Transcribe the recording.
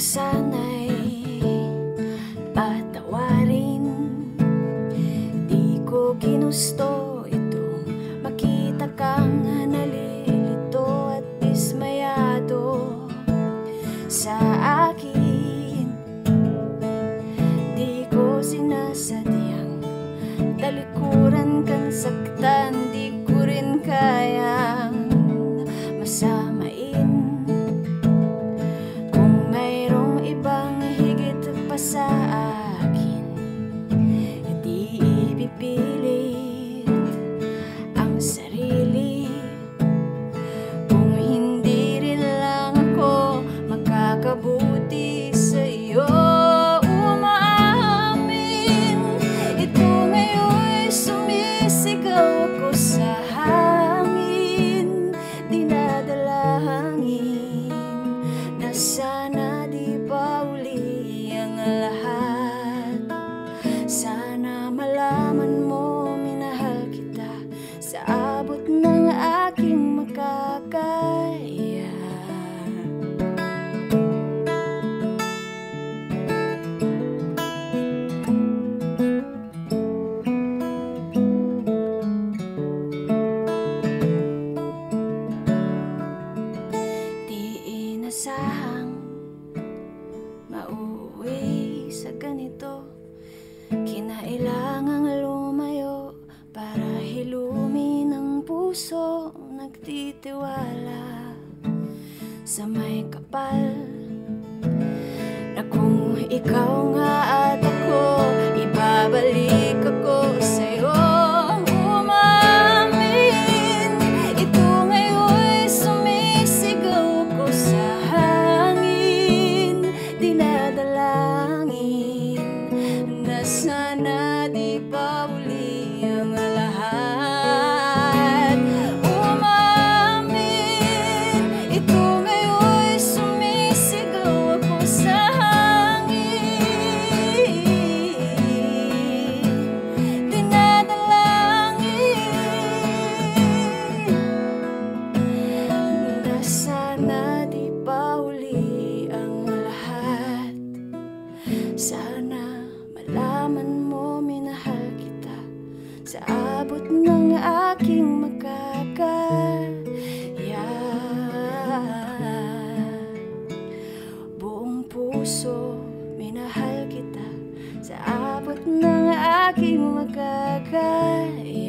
sana'y patawarin. Di ko ginusto itong makita kang nalilito at dismayado sa akin. Di ko sinasadyang talikuran kang saktan. Di ko rin kayang masamain kung mayroong ibang higit pa sa akin. Di ipipilit ang sarili kung hindi rin lang ako makakabuti sa iyo. Umaamin, ito ngayon'y sumisigaw ako sa hangin. Dinadalangin na sana di pa uli ang lahat. Sana malaman mo minahal kita sa abot ng aking makakaya. Di inasahang mauwi sa ganito. Kinailangang lumayo para hilumin ang puso nagtitiwala sa may kapal na kung ikaw nga at ako, ibabalik ako sa'yo. Umamin, ito ngayon'y sumisigaw ko sa hangin. Dinadalangin na sana di pa uli ang lahat. Umamin, ito ngayon'y sumisigaw ako sa hangin. Dinadalangin na sana di pa uli ang lahat. Sana malaman mo minahal kita sa abot ng aking makakaya. Buong puso minahal kita sa abot ng aking makakaya.